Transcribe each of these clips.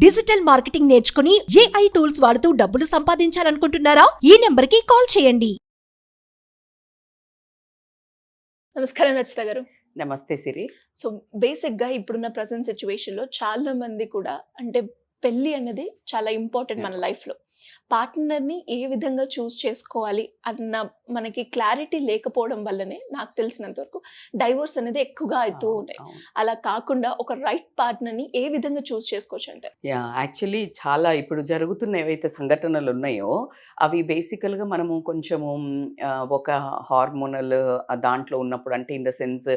Digital marketing నేర్చుకుని AI tools వాడుతూ డబ్బులు సంపాదించాలనుకుంటున్నారా? ఈ నెంబర్కి కాల్ చేయండి. నమస్కారం రచిత గారు. నమస్తే సిరి. సో బేసిక్‌గా ఇప్పుడున్న ప్రెజెంట్ సిట్యుయేషన్‌లో చాలా మంది కూడా అంటే పెళ్లి అనేది చాలా ఇంపార్టెంట్ మన లైఫ్‌లో. పార్ట్నర్‌ని ఏ విధంగా చూస్ చేసుకోవాలి అన్న మనకి క్లారిటీ లేకపోవడం వల్లనే నాకు తెలిసినంత వరకు డైవోర్స్ అనేది ఎక్కువగా అవుతూ ఉన్నాయి. అలా కాకుండా ఒక రైట్ పార్ట్నర్‌ని ఏ విధంగా చూస్ చేసుకోవచ్చు అంటే? యాక్చువల్లీ చాలా ఇప్పుడు జరుగుతున్న ఏవైతే సంఘటనలు ఉన్నాయో అవి బేసికల్గా మనము కొంచెము ఒక హార్మోనల్ దాంట్లో ఉన్నప్పుడు, అంటే ఇన్ ద సెన్స్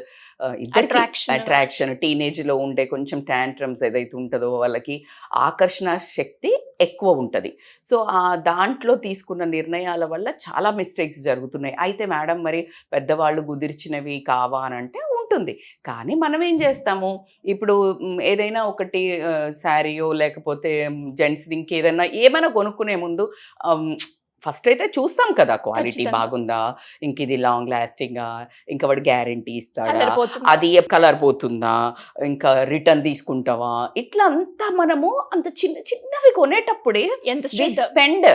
అట్రాక్షన్ టీనేజ్లో ఉండే కొంచెం టాంట్రమ్స్ ఏదైతే ఉంటుందో వాళ్ళకి ఆకర్షణ శక్తి ఎక్కువ ఉంటుంది. సో దాంట్లో తీసుకున్న నిర్ణయాల వల్ల చాలా మిస్టేక్స్ జరుగుతున్నాయి. అయితే మేడం మరి పెద్దవాళ్ళు కుదిర్చినవి కావా అని అంటే ఉంటుంది. కానీ మనం ఏం చేస్తాము, ఇప్పుడు ఏదైనా ఒకటి శారీయో లేకపోతే జెంట్స్ది ఇంకేదైనా ఏమైనా కొనుక్కునే ముందు ఫస్ట్ అయితే చూస్తాం కదా, క్వాలిటీ బాగుందా, ఇంక ఇది లాంగ్ లాస్టింగా, ఇంకా వాడు గ్యారంటీ ఇస్తాడా, అది కలర్ పోతుందా, ఇంకా రిటర్న్ తీసుకుంటావా, ఇట్లా అంతా మనము అంత చిన్న చిన్నవి కొనేటప్పుడే స్పెండ్.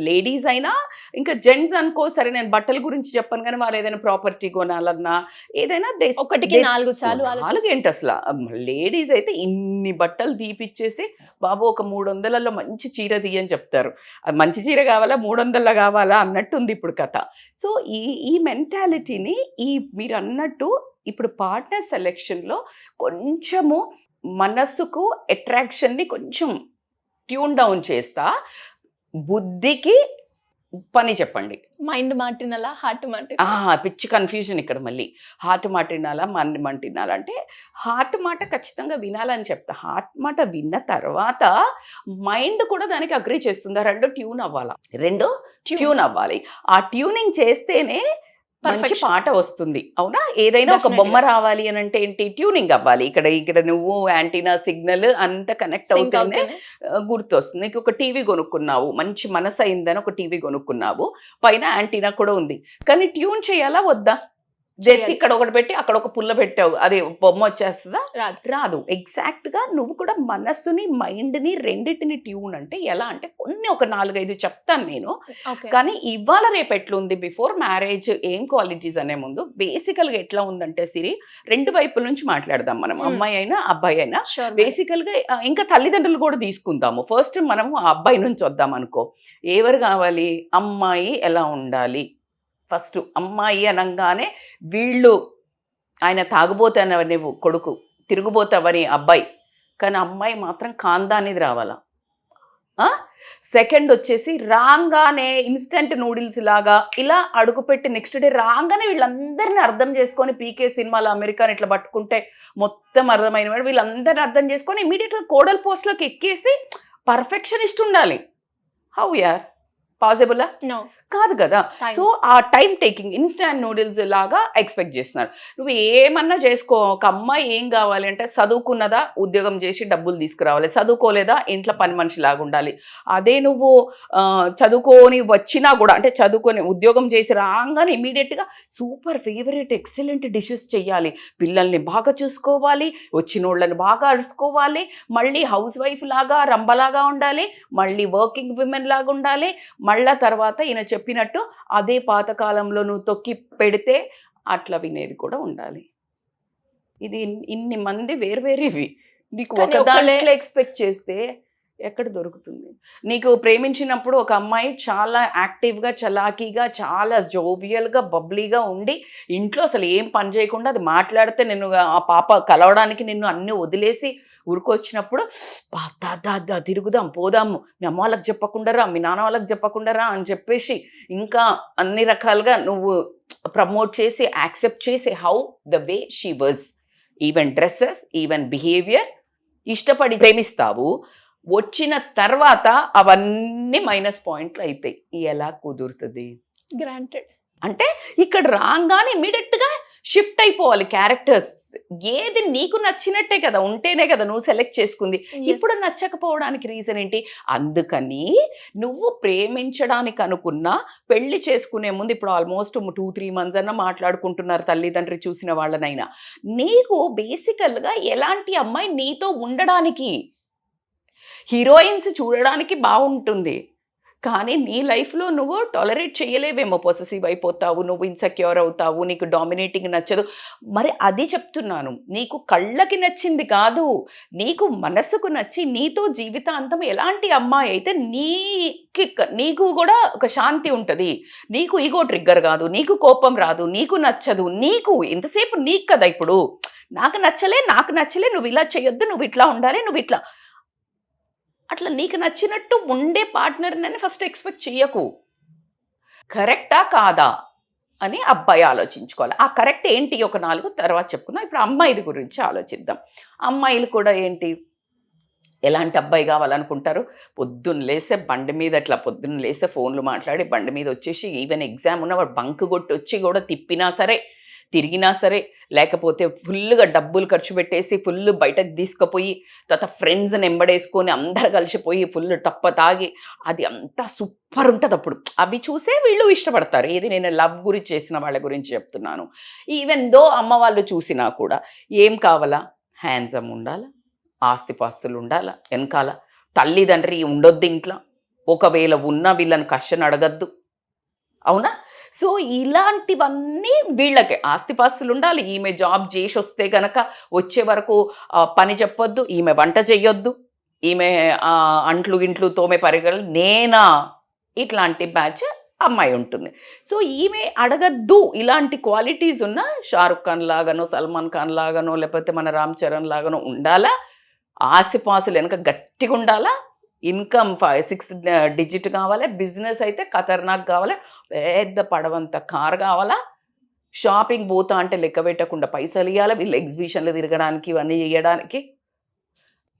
లేడీస్ అయినా ఇంకా జెంట్స్ అనుకో, సరే నేను బట్టల గురించి చెప్పాను కానీ వాళ్ళు ఏదైనా ప్రాపర్టీ కొనాలన్నా ఏదైనా ఒకటికి 4 సార్లు ఏంటి అసలు. లేడీస్ అయితే ఇన్ని బట్టలు తీపిచ్చేసి బాబు ఒక 300లలో మంచి చీర తీయని చెప్తారు. మంచి చీర కావాలా 300 కావాలా అన్నట్టుంది ఇప్పుడు కథ. సో ఈ మెంటాలిటీని మీరు అన్నట్టు ఇప్పుడు పార్ట్నర్ సెలెక్షన్లో కొంచెము మనస్సుకు అట్రాక్షన్ని కొంచెం ట్యూన్ డౌన్ చేస్తా, బుద్ధికి పని చెప్పండి. మైండ్ మాటినాలా, హార్ట్ మాటినాలా? పిచ్చి కన్ఫ్యూజన్ ఇక్కడ మళ్ళీ. హార్ట్ మాట వినాలా, మైండ్ మాట వినాలా అంటే హార్ట్ మాట ఖచ్చితంగా వినాలని చెప్తా. హార్ట్ మాట విన్న తర్వాత మైండ్ కూడా దానికి అగ్రీ చేస్తుందా, రెండు ట్యూన్ అవ్వాలి. ఆ ట్యూనింగ్ చేస్తేనే మంచి పాట వస్తుంది, అవునా? ఏదైనా ఒక బొమ్మ రావాలి అని అంటే ఏంటి, ట్యూనింగ్ అవ్వాలి. ఇక్కడ నువ్వు యాంటీనా సిగ్నల్ అంత కనెక్ట్ అవుతూనే గుర్తొస్తుంది. నీకు ఒక టీవీ కొనుక్కున్నావు, మంచి మనసు అయిందని ఒక టీవీ కొనుక్కున్నావు, పైన యాంటీనా కూడా ఉంది, కానీ ట్యూన్ చేయాలా వద్దా? తెచ్చి ఇక్కడ ఒకటి పెట్టి అక్కడ ఒక పుల్ల పెట్టావు, అది బొమ్మ వచ్చేస్తుందా? రాదు. ఎగ్జాక్ట్గా నువ్వు కూడా మనస్సుని మైండ్ని రెండింటిని ట్యూన్ అంటే ఎలా అంటే కొన్ని ఒక 4-5 చెప్తాను నేను. కానీ ఇవాళ రేపు ఎట్లుంది, బిఫోర్ మ్యారేజ్ ఏం క్వాలిటీస్ అనే ముందు బేసికల్గా ఎట్లా ఉందంటే సిరి, రెండు వైపుల నుంచి మాట్లాడదాం మనం, అమ్మాయి అయినా అబ్బాయి అయినా. బేసికల్గా ఇంకా తల్లిదండ్రులు కూడా తీసుకుందాము. ఫస్ట్ మనము ఆ అబ్బాయి నుంచి వద్దాం అనుకో. ఎవరు కావాలి, అమ్మాయి ఎలా ఉండాలి? ఫస్ట్ అమ్మాయి అనగానే వీళ్ళు ఆయన తాగుబోతానవని కొడుకు, తిరుగుబోతావని అబ్బాయి, కానీ అమ్మాయి మాత్రం కాందానిది రావాలా. సెకండ్ వచ్చేసి రాగానే ఇన్స్టెంట్ నూడిల్స్ లాగా ఇలా అడుగుపెట్టి నెక్స్ట్ డే రాగానే వీళ్ళందరినీ అర్థం చేసుకొని, పీకే సినిమాలో అమెరికాని ఇట్లా పట్టుకుంటే మొత్తం అర్థమైన వీళ్ళందరినీ అర్థం చేసుకొని ఇమీడియట్గా కోడల్ పోస్ట్లోకి ఎక్కేసి పర్ఫెక్షనిస్ట్ ఉండాలి. హౌ యార్ పాసిబులా? కాదు కదా. సో ఆ టైం టేకింగ్ ఇన్స్టాంట్ నూడిల్స్ లాగా ఎక్స్పెక్ట్ చేస్తున్నారు. నువ్వు ఏమన్నా చేసుకో, ఒక అమ్మాయి ఏం కావాలి అంటే చదువుకున్నదా, ఉద్యోగం చేసి డబ్బులు తీసుకురావాలి, చదువుకోలేదా ఇంట్లో పని మనిషి లాగా ఉండాలి. అదే నువ్వు చదువుకొని వచ్చినా కూడా, అంటే చదువుకొని ఉద్యోగం చేసి రాగానే ఇమీడియట్గా సూపర్ ఫేవరెట్ ఎక్సలెంట్ డిషెస్ చెయ్యాలి, పిల్లల్ని బాగా చూసుకోవాలి, వచ్చినోళ్ళని బాగా అడుచుకోవాలి, మళ్ళీ హౌస్ వైఫ్ లాగా రంబలాగా ఉండాలి, మళ్ళీ వర్కింగ్ విమెన్ లాగా ఉండాలి, మళ్ళా తర్వాత ఈయన చెప్పినట్టు అదే పాతకాలంలో నువ్వు తొక్కి పెడితే అట్లా వినేది కూడా ఉండాలి. ఇది ఇన్ని మంది వేరువేరేవి నీకు ఒక దాంట్లో ఎక్స్పెక్ట్ చేస్తే ఎక్కడ దొరుకుతుంది? నీకు ప్రేమించినప్పుడు ఒక అమ్మాయి చాలా యాక్టివ్గా, చలాకీగా, చాలా జోవియల్గా, బబ్లీగా ఉండి ఇంట్లో అసలు ఏం పని చేయకుండా అది మాట్లాడితే నిన్ను ఆ పాప కలవడానికి నిన్ను అన్నీ వదిలేసి ఊరుకొచ్చినప్పుడు దా తిరుగుదాం, పోదాము, మీ అమ్మ వాళ్ళకి చెప్పకుండా రా, మీ నాన్న వాళ్ళకి చెప్పకుండా రా అని చెప్పేసి ఇంకా అన్ని రకాలుగా నువ్వు ప్రమోట్ చేసి యాక్సెప్ట్ చేసి how the way she was, even dresses, even behaviour ఇష్టపడి ప్రేమిస్తావు. వచ్చిన తర్వాత అవన్నీ మైనస్ పాయింట్లు అవుతాయి. ఎలా కుదురుతుంది? గ్రాంటెడ్ అంటే ఇక్కడ రాగానే ఇమీడియట్గా షిఫ్ట్ అయిపోవాలి క్యారెక్టర్స్. ఏది నీకు నచ్చినట్టే కదా ఉంటేనే కదా నువ్వు సెలెక్ట్ చేసుకుంది. ఇప్పుడు నచ్చకపోవడానికి రీజన్ ఏంటి? అందుకని నువ్వు ప్రేమించడానికి అనుకున్నా పెళ్లి చేసుకునే ముందు, ఇప్పుడు ఆల్మోస్ట్ 2-3 months అన్నా మాట్లాడుకుంటున్నారు తల్లిదండ్రి చూసిన వాళ్ళనైనా, నీకు బేసికల్గా ఎలాంటి అమ్మాయి నీతో ఉండడానికి, హీరోయిన్స్ చూడడానికి బాగుంటుంది, కానీ నీ లైఫ్లో నువ్వు టాలరేట్ చేయలేవేమో, పొసెసివ్ అయిపోతావు, నువ్వు ఇన్సెక్యూర్ అవుతావు, నీకు డామినేటింగ్ నచ్చదు. మరి అది చెప్తున్నాను, నీకు కళ్ళకి నచ్చింది కాదు, నీకు మనసుకు నచ్చి నీతో జీవితాంతం ఎలాంటి అమ్మాయి అయితే నీకు కూడా ఒక శాంతి ఉంటుంది, నీకు ఈగో ట్రిగ్గర్ కాదు, నీకు కోపం రాదు, నీకు నచ్చదు, నీకు ఎంతసేపు నీకు కదా. ఇప్పుడు నాకు నచ్చలే నువ్వు ఇలా చేయొద్దు, నువ్వు ఇట్లా ఉండాలి, నువ్వు ఇట్లా, అట్లా నీకు నచ్చినట్టు ఉండే పార్ట్నర్ని ఫస్ట్ ఎక్స్పెక్ట్ చెయ్యకు. కరెక్టా కాదా అని అబ్బాయి ఆలోచించుకోవాలి. ఆ కరెక్ట్ ఏంటి ఒక 4 తర్వాత చెప్పుకుందాం. ఇప్పుడు అమ్మాయిది గురించి ఆలోచిద్దాం. అమ్మాయిలు కూడా ఏంటి, ఎలాంటి అబ్బాయి కావాలనుకుంటారు? పొద్దున్న లేస్తే బండి మీద అట్లా పొద్దున్న లేస్తే ఫోన్లు మాట్లాడి బండి మీద వచ్చేసి, ఈవెన్ ఎగ్జామ్ ఉన్న వాడు బంక్ కొట్టి వచ్చి కూడా తిప్పినా సరే, తిరిగినా సరే, లేకపోతే ఫుల్గా డబ్బులు ఖర్చు పెట్టేసి ఫుల్ బయటకు తీసుకుపోయి తర్వాత ఫ్రెండ్స్ని ఎంబడేసుకొని అందరు కలిసిపోయి ఫుల్ టప్ప తాగి, అది అంతా సూపర్ ఉంటుంది. అప్పుడు అవి చూసే వీళ్ళు ఇష్టపడతారు. ఏది నేను లవ్ గురించి చేసిన వాళ్ళ గురించి చెప్తున్నాను. ఈవెన్ దో అమ్మ వాళ్ళు చూసినా కూడా ఏం కావాలా, హ్యాండ్సమ్ ఉండాలా, ఆస్తిపాస్తులు ఉండాలా, వెనకాల తల్లిదండ్రి ఉండొద్దు ఇంట్లో, ఒకవేళ ఉన్న వీళ్ళని కష్టం అడగద్దు, అవునా? సో ఇలాంటివన్నీ వీళ్ళకి ఆస్తిపాస్తులు ఉండాలి. ఈమె జాబ్ చేసి వస్తే గనక వచ్చే వరకు పని చెప్పొద్దు, ఈమె వంట చెయ్యొద్దు, ఈమె అంట్లు గింట్లు తోమే పరిగలు నేనా, ఇట్లాంటి బ్యాచ్ అమ్మాయి ఉంటుంది. సో ఈమె అడగద్దు. ఇలాంటి క్వాలిటీస్ ఉన్న షారుఖ్ ఖాన్ లాగానో, సల్మాన్ ఖాన్ లాగానో, లేకపోతే మన రామ్ చరణ్ లాగానో ఉండాలా, ఆస్తిపాస్తులు వెనక గట్టిగా ఉండాలా, ఇన్కమ్ 5-6 డిజిట్ కావాలి, బిజినెస్ అయితే ఖతర్నాక్ కావాలి, పెద్ద పడవంత కార్ కావాలా, షాపింగ్ పోతా అంటే లెక్క పెట్టకుండా పైసలు ఇవ్వాలి, వీళ్ళు ఎగ్జిబిషన్లు తిరగడానికి ఇవన్నీ చేయడానికి.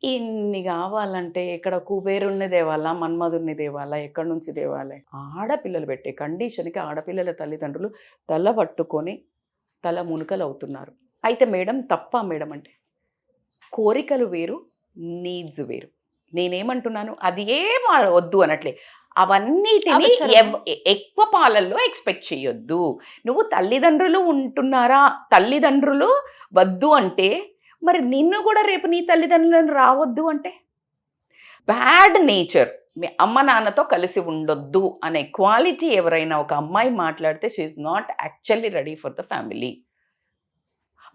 ఇన్ని కావాలంటే ఇక్కడ కుబేరుణ్ణి దేవాలా, మన్మధుణ్ణి దేవాలా, ఎక్కడి నుంచి దేవాలి? ఆడపిల్లలు పెట్టే కండిషన్కి ఆడపిల్లల తల్లిదండ్రులు తల పట్టుకొని తల మునుకలు అవుతున్నారు. అయితే మేడం తప్ప మేడం అంటే, కోరికలు వేరు, నీడ్స్ వేరు. నేనేమంటున్నాను, అది ఏం వద్దు అనట్లే, అవన్నిటిని ఎక్కువ పాలల్లో ఎక్స్పెక్ట్ చేయొద్దు. నువ్వు తల్లిదండ్రులు ఉంటున్నారా, తల్లిదండ్రులు వద్దు అంటే మరి నిన్ను కూడా రేపు నీ తల్లిదండ్రులను రావద్దు అంటే, బ్యాడ్ నేచర్, మీ అమ్మ నాన్నతో కలిసి ఉండొద్దు అనే క్వాలిటీ ఎవరైనా ఒక అమ్మాయి మాట్లాడితే she is not actually ready for the family.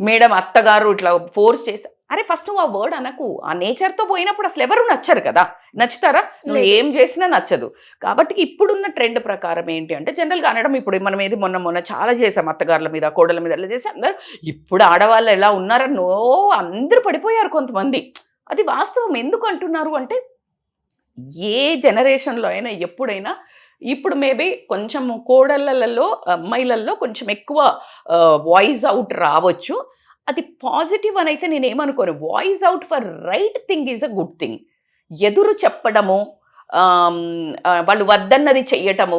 Madam అత్తగారు ఇట్లా ఫోర్స్ చేసి, అరే ఫస్ట్ నువ్వు ఆ వర్డ్ అనకు. ఆ నేచర్తో పోయినప్పుడు అసలు ఎవరు నచ్చరు కదా, నచ్చుతారా? నువ్వు ఏం చేసినా నచ్చదు. కాబట్టి ఇప్పుడున్న ట్రెండ్ ప్రకారం ఏంటి అంటే, జనరల్గా అనడం, ఇప్పుడు మనం ఏది మొన్న చాలా చేసాం, అత్తగారుల మీద కోడల మీద అలా చేసి అందరూ, ఇప్పుడు ఆడవాళ్ళు ఎలా ఉన్నారో అందరూ పడిపోయారు కొంతమంది. అది వాస్తవం. ఎందుకు అంటున్నారు అంటే, ఏ జనరేషన్లో అయినా ఎప్పుడైనా, ఇప్పుడు మేబీ కొంచెం కోడళ్ళల్లో అమ్మాయిలలో కొంచెం ఎక్కువ వాయిస్ అవుట్ రావచ్చు. అది పాజిటివ్ అని అయితే నేనేమనుకోను. Voice out for right thing is a good thing. ఎదురు చెప్పడము, వాళ్ళు వద్దన్నది చెయ్యటము,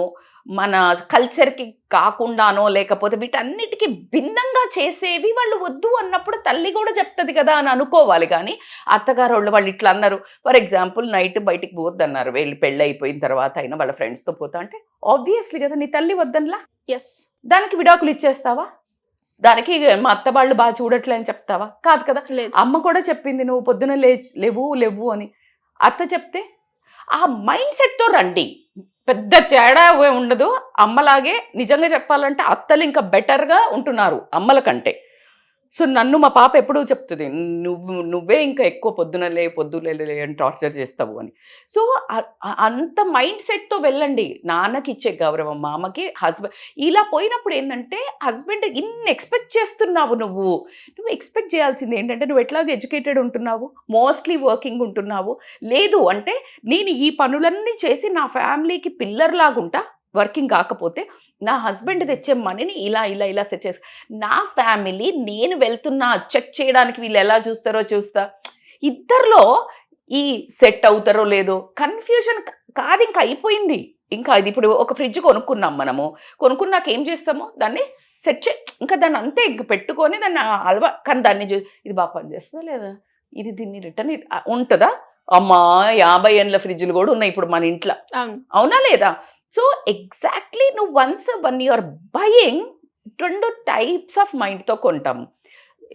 మన కల్చర్కి కాకుండానో లేకపోతే వీటన్నిటికీ భిన్నంగా చేసేవి వాళ్ళు వద్దు అన్నప్పుడు తల్లి కూడా చెప్తుంది కదా అని అనుకోవాలి. కానీ అత్తగారు వాళ్ళు ఇట్లా అన్నారు, ఫర్ ఎగ్జాంపుల్ నైట్ బయటికి పోవద్దు అన్నారు, వెళ్ళి పెళ్ళి అయిపోయిన తర్వాత అయినా వాళ్ళ ఫ్రెండ్స్తో పోతా అంటే, ఆబ్వియస్లీ కదా నీ తల్లి వద్దనలా, ఎస్, దానికి విడాకులు ఇచ్చేస్తావా? దానికి మా అత్త వాళ్ళు బాగా చూడట్లే అని చెప్తావా? కాదు కదా. అమ్మ కూడా చెప్పింది నువ్వు పొద్దున లేవు అని. అత్త చెప్తే ఆ మైండ్ సెట్తో రండి, పెద్ద తేడా ఉండదు. అమ్మలాగే నిజంగా చెప్పాలంటే అత్తలు ఇంకా బెటర్గా ఉంటున్నారు అమ్మల కంటే. సో నన్ను మా పాప ఎప్పుడూ చెప్తుంది, నువ్వే ఇంకా ఎక్కువ పొద్దునలే అని టార్చర్ చేస్తావు అని. సో అంత మైండ్ సెట్తో వెళ్ళండి. నాన్నకి ఇచ్చే గౌరవం, మామకి, హస్బెండ్, ఇలా పోయినప్పుడు ఏంటంటే హస్బెండ్ ఇన్ని ఎక్స్పెక్ట్ చేస్తున్నావు. నువ్వు ఎక్స్పెక్ట్ చేయాల్సింది ఏంటంటే, నువ్వు ఎట్లాగో ఎడ్యుకేటెడ్ ఉంటున్నావు, మోస్ట్లీ వర్కింగ్ ఉంటున్నావు, లేదు అంటే నేను ఈ పనులన్నీ చేసి నా ఫ్యామిలీకి పిల్లర్ లాగుంటా, వర్కింగ్ కాకపోతే నా హస్బెండ్ తెచ్చే మనీని ఇలా సెట్ చేసి, నా ఫ్యామిలీ నేను వెళ్తున్నా చెక్ చేయడానికి వీళ్ళు ఎలా చూస్తారో చూస్తా. ఇద్దరిలో ఈ సెట్ అవుతారో లేదో కన్ఫ్యూజన్ కాదు, ఇంకా అయిపోయింది. ఇంకా ఇది ఇప్పుడు ఒక ఫ్రిడ్జ్ కొనుక్కున్నాం, కొనుక్కున్నాక ఏం చేస్తామో దాన్ని సెట్ ఇంకా దాన్ని అంతే పెట్టుకొని దాన్ని కానీ దాన్ని ఇది బాగా పనిచేస్తుందా లేదా, ఇది దీన్ని రిటర్న్ ఉంటుందా? అమ్మా 50 ఏళ్ళ ఫ్రిడ్జ్లు కూడా ఉన్నాయి ఇప్పుడు మన ఇంట్లో, అవునా లేదా? సో ఎగ్జాక్ట్లీ నువ్వు when you're buying 2 types of మైండ్తో కొంటాము.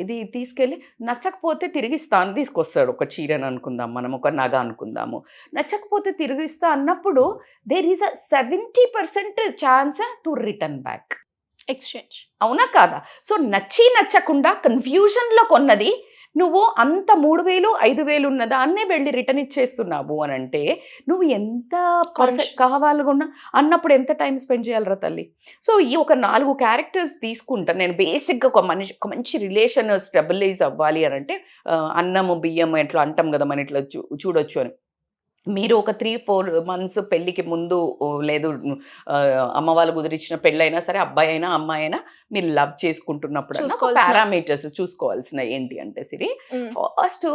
ఇది తీసుకెళ్ళి నచ్చకపోతే తిరిగిస్తాను తీసుకొస్తాడు. ఒక చీరని అనుకుందాం, మనం ఒక నగ అనుకుందాము, నచ్చకపోతే తిరిగిస్తా అన్నప్పుడు there is a 70% chance to return back. Exchange. అవునా కాదా? సో నచ్చకుండా కన్ఫ్యూజన్లో కొన్నది నువ్వు అంత 3,000 5,000 ఉన్న దాన్నే వెళ్ళి రిటర్న్ ఇచ్చేస్తున్నావు అని అంటే నువ్వు ఎంత పర్ఫెక్ట్ కావాలనుకున్నా అన్నప్పుడు ఎంత టైం స్పెండ్ చేయాలరా తల్లి? సో ఈ ఒక 4 క్యారెక్టర్స్ తీసుకుంటాను నేను బేసిక్గా. ఒక మంచి రిలేషన్ స్టెబిలైజ్ అవ్వాలి అని అంటే అన్నము బియ్యం ఎట్లా అంటాం కదా మన ఇట్లా చూడొచ్చు అని. మీరు ఒక 3-4 months పెళ్ళికి ముందు లేదు అమ్మ వాళ్ళు కుదిరించిన పెళ్ళైనా సరే అబ్బాయి అయినా అమ్మాయి అయినా మీరు లవ్ చేసుకుంటున్నప్పుడు పారామీటర్స్ చూసుకోవాల్సిన ఏంటి అంటే సిరి, ఫస్ట్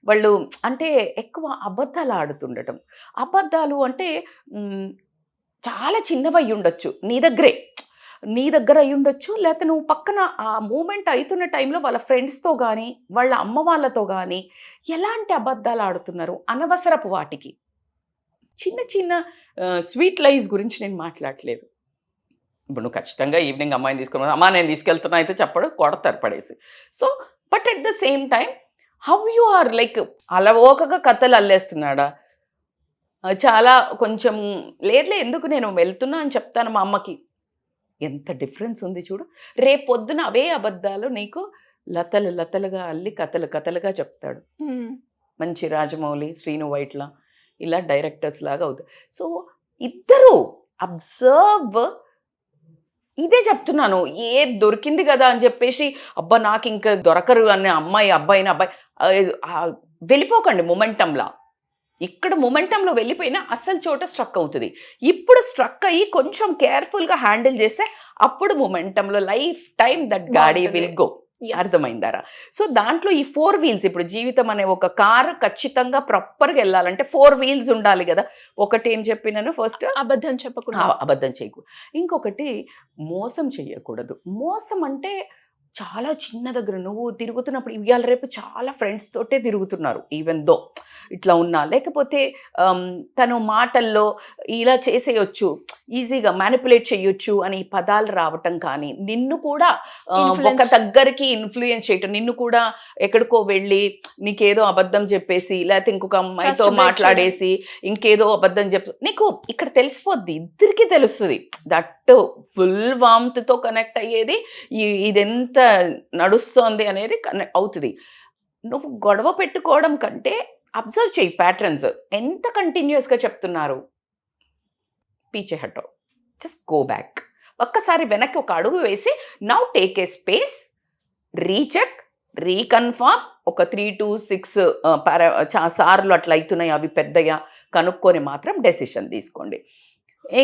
వాళ్ళు అంటే ఎక్కువ అబద్ధాలు ఆడుతుండటం. అబద్ధాలు అంటే చాలా చిన్నవి అయి ఉండొచ్చు, నీ దగ్గర అయి ఉండొచ్చు, లేకపోతే నువ్వు పక్కన ఆ మూమెంట్ అవుతున్న టైంలో వాళ్ళ ఫ్రెండ్స్తో కానీ వాళ్ళ అమ్మ వాళ్ళతో కానీ ఎలాంటి అబద్ధాలు ఆడుతున్నారు అనవసరపు వాటికి. చిన్న స్వీట్ లైస్ గురించి నేను మాట్లాడలేదు. ఇప్పుడు నువ్వు ఖచ్చితంగా ఈవినింగ్ అమ్మాయిని తీసుకుని అమ్మా నేను తీసుకెళ్తున్నా అయితే చెప్పడు, కొడతారు పడేసి. So but at the same time how you are like అలవోకగా కథలు అల్లేస్తున్నాడా? చాలా కొంచెం లేదులే ఎందుకు నేను వెళ్తున్నా అని చెప్తాను మా అమ్మకి. ఎంత డిఫరెన్స్ ఉంది చూడు. రేపొద్దున అవే అబద్ధాలు నీకు లతలుగా అల్లి కథలుగా చెప్తాడు. మంచి రాజమౌళి, శ్రీను వైట్ల ఇలా డైరెక్టర్స్ లాగా అవుతారు. సో ఇద్దరు అబ్జర్వ్. ఇదే చెప్తున్నాను, ఏ దొరికింది కదా అని చెప్పేసి అబ్బా నాకు ఇంకా దొరకరు అనే అబ్బాయి వెళ్ళిపోకండి మొమెంటంలా. ఇక్కడ మొమెంటంలో వెళ్ళిపోయినా అసలు చోట స్ట్రక్ అవుతుంది. ఇప్పుడు స్ట్రక్ అయ్యి కొంచెం కేర్ఫుల్గా హ్యాండిల్ చేస్తే అప్పుడు మొమెంటంలో లైఫ్ టైం దట్ గాడి విల్ గో. అర్థమైందారా? సో దాంట్లో ఈ 4 wheels, ఇప్పుడు జీవితం అనే ఒక కారు ఖచ్చితంగా ప్రాపర్గా వెళ్ళాలంటే 4 wheels ఉండాలి కదా. ఒకటి ఏం చెప్పినాను, ఫస్ట్ అబద్ధం చేయకూడదు, ఇంకొకటి మోసం చేయకూడదు. మోసం అంటే చాలా చిన్న దగ్గర నువ్వు తిరుగుతున్నప్పుడు ఇవాళ రేపు చాలా ఫ్రెండ్స్ తోటే తిరుగుతున్నారు ఈవెన్ దో ఇట్లా ఉన్నా, లేకపోతే తను మాటల్లో ఇలా చేసేయచ్చు, ఈజీగా మ్యానిపులేట్ చేయొచ్చు అని పదాలు రావటం కానీ, నిన్ను కూడా ఒక దగ్గరికి ఇన్ఫ్లుయెన్స్ చేయటం, నిన్ను కూడా ఎక్కడికో వెళ్ళి నీకేదో అబద్ధం చెప్పేసి లేకపోతే ఇంకొక అమ్మాయితో మాట్లాడేసి ఇంకేదో అబద్ధం నీకు ఇక్కడ తెలిసిపోద్ది, ఇద్దరికి తెలుస్తుంది. దట్ ఫుల్ వామ్తో కనెక్ట్ అయ్యేది ఇదెంత నడుస్తోంది అనేది కనెక్ట్ అవుతుంది. నువ్వు గొడవ పెట్టుకోవడం కంటే అబ్జర్వ్ చేయి ప్యాటర్న్స్, ఎంత కంటిన్యూస్గా చెప్తున్నారు. పీచే హటో, జస్ట్ గో బ్యాక్, ఒక్కసారి వెనక్కి ఒక అడుగు వేసి now take a space, recheck, reconfirm. ఒక 3 to 6 సార్లు అట్లా అవుతున్నాయి అవి పెద్దగా కనుక్కొని మాత్రం డెసిషన్ తీసుకోండి.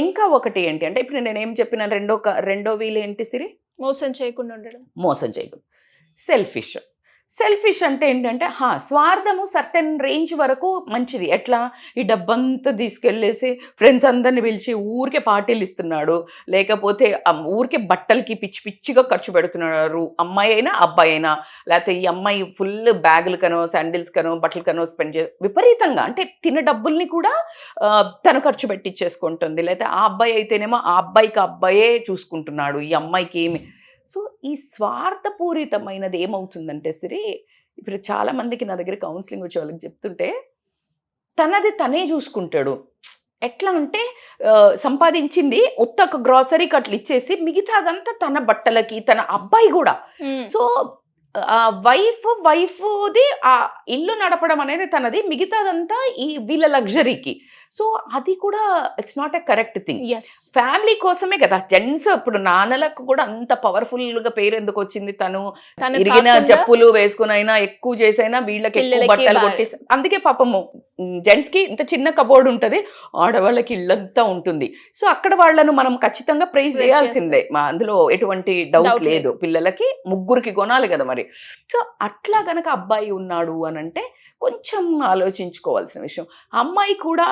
ఇంకా ఒకటి ఏంటి అంటే ఇప్పుడు నేనేం చెప్పిన రెండో వీలు ఏంటి సిరి? మోసం చేయకుండా ఉండడం. సెల్ఫిష్ అంటే ఏంటంటే స్వార్థము సర్టెన్ రేంజ్ వరకు మంచిది. ఎట్లా ఈ డబ్బంతా తీసుకెళ్ళేసి ఫ్రెండ్స్ అందరిని పిలిచి ఊరికే పార్టీలు ఇస్తున్నాడు, లేకపోతే ఊరికే బట్టలకి పిచ్చిగా ఖర్చు పెడుతున్నారు, అమ్మాయి అయినా అబ్బాయి అయినా, లేకపోతే ఈ అమ్మాయి ఫుల్ బ్యాగులు కనో శాండిల్స్ కనో బట్టలు కనో స్పెండ్ విపరీతంగా అంటే తిన్న డబ్బుల్ని కూడా తను ఖర్చు పెట్టించేసుకుంటుంది, లేకపోతే ఆ అబ్బాయి అయితేనేమో ఆ అబ్బాయికి అబ్బాయే చూసుకుంటున్నాడు, ఈ అమ్మాయికి ఏమి. సో ఈ స్వార్థపూరితమైనది ఏమవుతుందంటే సిరి, ఇప్పుడు చాలామందికి నా దగ్గర కౌన్సిలింగ్ వచ్చే వాళ్ళకి చెప్తుంటే తనది తనే చూసుకుంటాడు. ఎట్లా అంటే సంపాదించింది ఒక్క గ్రాసరీకి అట్లా ఇచ్చేసి మిగతాదంతా తన బట్టలకి, తన అబ్బాయి కూడా. సో వైఫ్ది ఆ ఇల్లు నడపడం అనేది తనది, మిగతాదంతా ఈ వీళ్ళ లగ్జరీకి. సో అది కూడా it's not a correct thing. Family కోసమే కదా. జెంట్స్ ఇప్పుడు నాన్నలకు కూడా అంత పవర్ఫుల్గా పేరు ఎందుకు వచ్చింది? తను ఇరిగిన చెప్పులు వేసుకునైనా ఎక్కువ చేసైనా వీళ్ళకి ఎక్కువ బట్టలు కొట్టేసి, అందుకే పాపము జెంట్స్కి ఇంత చిన్న కబోర్డ్ ఉంటుంది, ఆడవాళ్ళకి ఇళ్ళంతా ఉంటుంది. సో అక్కడ వాళ్ళను మనం ఖచ్చితంగా ప్రైజ్ చేయాల్సిందే, అందులో ఎటువంటి డౌట్ లేదు. పిల్లలకి 3 కొనాలి కదా మరి. సో అట్లా గనక అబ్బాయి ఉన్నాడు అని అంటే కొంచెం ఆలోచించుకోవాల్సిన విషయం. అమ్మాయి కూడా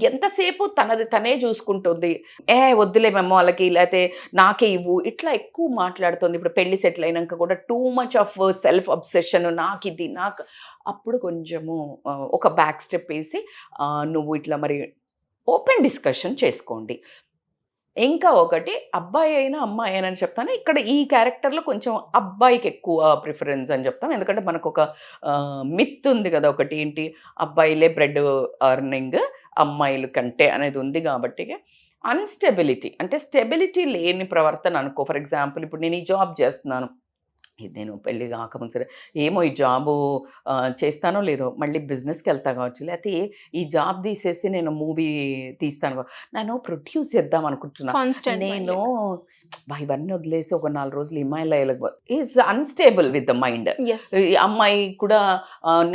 ఎంతసేపు తనది తనే చూసుకుంటుంది, వద్దులేమేమో వాళ్ళకి, లేకపోతే నాకే ఇవ్వు, ఇట్లా ఎక్కువ మాట్లాడుతుంది. ఇప్పుడు పెళ్లి సెటిల్ అయినాక కూడా too much of self obsession, నాకు ఇది నాకు. అప్పుడు కొంచెము ఒక బ్యాక్ స్టెప్ వేసి నువ్వు ఇట్లా మరి ఓపెన్ డిస్కషన్ చేసుకోండి. ఇంకా ఒకటి అబ్బాయి అయినా అమ్మాయి అయినా అని చెప్తాను. ఇక్కడ ఈ క్యారెక్టర్లో కొంచెం అబ్బాయికి ఎక్కువ ప్రిఫరెన్స్ అని చెప్తాం. ఎందుకంటే మనకు ఒక మిత్ ఉంది కదా ఒకటి, ఏంటి అబ్బాయిలే బ్రెడ్ ఎర్నింగ్ అమ్మాయిల కంటే అనేది ఉంది. కాబట్టి అన్స్టెబిలిటీ అంటే స్టెబిలిటీ లేని ప్రవర్తన అనుకో. ఫర్ ఎగ్జాంపుల్ ఇప్పుడు నేను ఈ జాబ్ చేస్తున్నాను, ఇది నేను పెళ్ళి కాకముందు సరే ఏమో ఈ జాబు చేస్తానో లేదో మళ్ళీ బిజినెస్కి వెళ్తా కావచ్చు, లేకపోతే ఈ జాబ్ తీసేసి నేను మూవీ తీస్తాను, నేను ప్రొడ్యూస్ చేద్దాం అనుకుంటున్నా, నేను ఇవన్నీ వదిలేసి ఒక 4 రోజులు హిమాలయాలకు is unstable with the mind. అమ్మాయి కూడా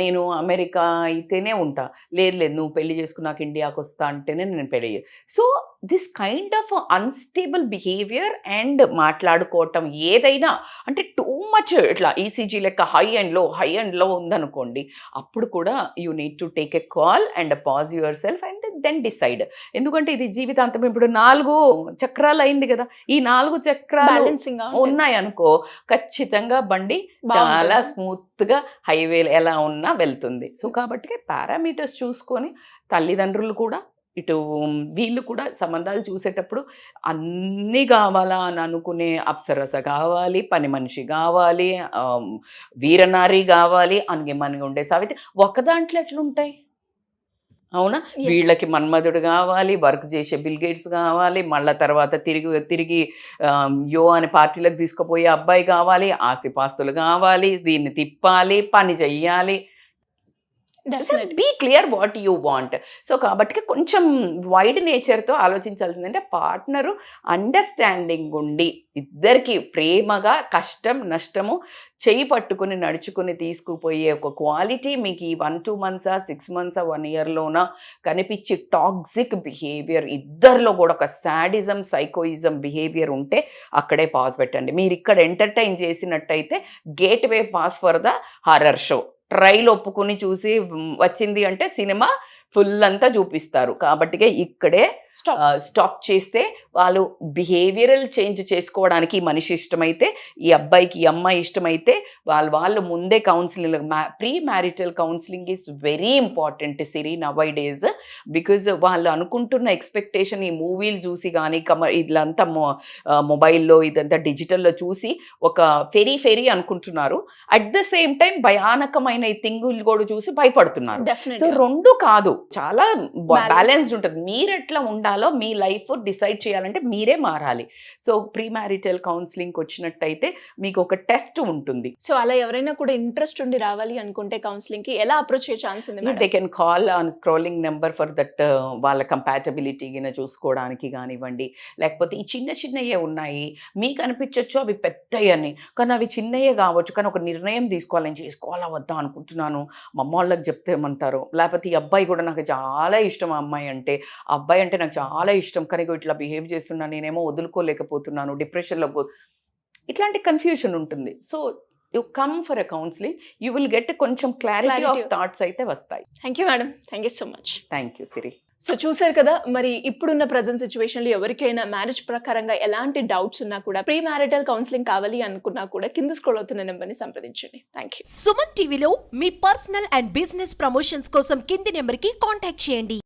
నేను అమెరికా అయితేనే ఉంటా, లేదు నువ్వు పెళ్లి చేసుకున్నాక ఇండియాకి వస్తా అంటేనే నేను పెళ్ళి. So this kind of unstable behaviour and మాట్లాడుకోవటం ఏదైనా అంటే టూ మచ్ ఇట్లా ఈసీజీ లెక్క హై అండ్ లో ఉందనుకోండి, అప్పుడు కూడా you need to take a call and pause your self and then decide. ఎందుకంటే ఇది జీవితాంతం. ఇప్పుడు 4 చక్రాలు అయింది కదా, ఈ 4 చక్రాలు ఉన్నాయనుకో ఖచ్చితంగా బండి చాలా స్మూత్గా హైవే ఎలా ఉన్నా వెళ్తుంది. సో కాబట్టి పారామీటర్స్ చూసుకొని తల్లిదండ్రులు కూడా ఇటు వీళ్ళు కూడా సంబంధాలు చూసేటప్పుడు అన్నీ కావాలా అని అనుకునే అప్సరస కావాలి, పని మనిషి కావాలి, వీరనారి కావాలి, మనకి ఉండే సావిత్రి ఒక దాంట్లో ఎట్లుంటాయి అవునా? వీళ్ళకి మన్మధుడు కావాలి, వర్క్ చేసే బిల్ గేట్స్ కావాలి, మళ్ళీ తర్వాత తిరిగి యో అనే పార్టీలకు తీసుకుపోయే అబ్బాయి కావాలి, ఆస్తిపాస్తులు కావాలి, దీన్ని తిప్పాలి, పని చెయ్యాలి. Be clear what you want. So కాబట్టి కొంచెం వైడ్ నేచర్తో ఆలోచించాల్సిందంటే పార్ట్నరు అండర్స్టాండింగ్ ఉండి ఇద్దరికి ప్రేమగా కష్టం నష్టము చేయి పట్టుకుని నడుచుకుని తీసుకుపోయే ఒక క్వాలిటీ మీకు ఈ 1-2 months 6 months 1 yearలోన కనిపించి టాక్సిక్ బిహేవియర్ ఇద్దరిలో కూడా ఒక సాడిజం సైకోయిజం బిహేవియర్ ఉంటే అక్కడే పాస్ పెట్టండి. మీరు ఇక్కడ ఎంటర్టైన్ చేసినట్టయితే gateway pass for the horror show. Trail ఒప్పుకుని చూసి వచ్చింది అంటే సినిమా ఫుల్ అంతా చూపిస్తారు. కాబట్టి ఇక్కడే స్టాప్ చేస్తే వాళ్ళు బిహేవియరల్ చేంజ్ చేసుకోవడానికి మనిషి ఇష్టమైతే, ఈ అబ్బాయికి ఈ అమ్మాయి ఇష్టమైతే వాళ్ళు ముందే counselling, pre marital counselling is very important సిరి నవై డేస్. బికాజ్ వాళ్ళు అనుకుంటున్న ఎక్స్పెక్టేషన్ ఈ మూవీలు చూసి కానీ ఇదంతా మొబైల్లో ఇదంతా డిజిటల్లో చూసి ఒక ఫెరీ అనుకుంటున్నారు. అట్ ద సేమ్ టైం భయానకమైన ఈ థింగులు కూడా చూసి భయపడుతున్నారు. సో రెండు కాదు, చాలా బ్యాలెన్స్డ్ ఉంటుంది. మీరు ఎట్లా ఉండాలో మీ లైఫ్ డిసైడ్ చేయాలంటే మీరే మారాలి. సో ప్రీ మ్యారిటల్ కౌన్సిలింగ్కి వచ్చినట్టయితే మీకు ఒక టెస్ట్ ఉంటుంది. సో అలా ఎవరైనా కూడా ఇంట్రెస్ట్ ఉండి రావాలి అనుకుంటే కౌన్సిలింగ్కి ఎలా అప్రోచ్ అయ్యే ఛాన్స్ ఉంది? They can call on scrolling number for that వాళ్ళ కంపాటబిలిటీ చూసుకోవడానికి కానివ్వండి. లేకపోతే ఈ చిన్నయే ఉన్నాయి, మీకు అనిపించవచ్చు అవి పెద్దయని, కానీ అవి చిన్నయే కావచ్చు. కానీ ఒక నిర్ణయం తీసుకోవాలని చేసుకోవాలా వద్దా అనుకుంటున్నాను, మా అమ్మ వాళ్ళకి చెప్తే ఏమంటారు, లేకపోతే ఈ అబ్బాయి కూడా నాకు చాలా ఇష్టం, అమ్మాయి అంటే అబ్బాయి అంటే నాకు చాలా ఇష్టం, కానీ ఇట్లా బిహేవ్ చేస్తున్నాను, నేనేమో వదులుకోలేకపోతున్నాను, డిప్రెషన్లో ఇట్లాంటి కన్ఫ్యూజన్ ఉంటుంది. So you come for a counselling, you will get కొంచెం క్లారిటీ ఆఫ్ థాట్స్ అయితే వస్తాయి. Thank you madam, thank you so much. Thank you Siri. So చూసారు కదా, మరి ఇప్పుడున్న ప్రజెంట్ సిచ్యువేషన్లో ఎవరికైనా మ్యారేజ్ ప్రకారంగా ఎలాంటి డౌట్స్ ఉన్నా కూడా ప్రీ మ్యారిటల్ కౌన్సిలింగ్ కావాలి అనుకున్నా కూడా కింద స్క్రోల్ అవుతున్న నెంబర్ని సంప్రదించండి. Thank you. సుమన్ టీవీలో మీ పర్సనల్ అండ్ బిజినెస్ ప్రమోషన్స్ కోసం కింది నెంబర్కి కాంటాక్ట్ చేయండి.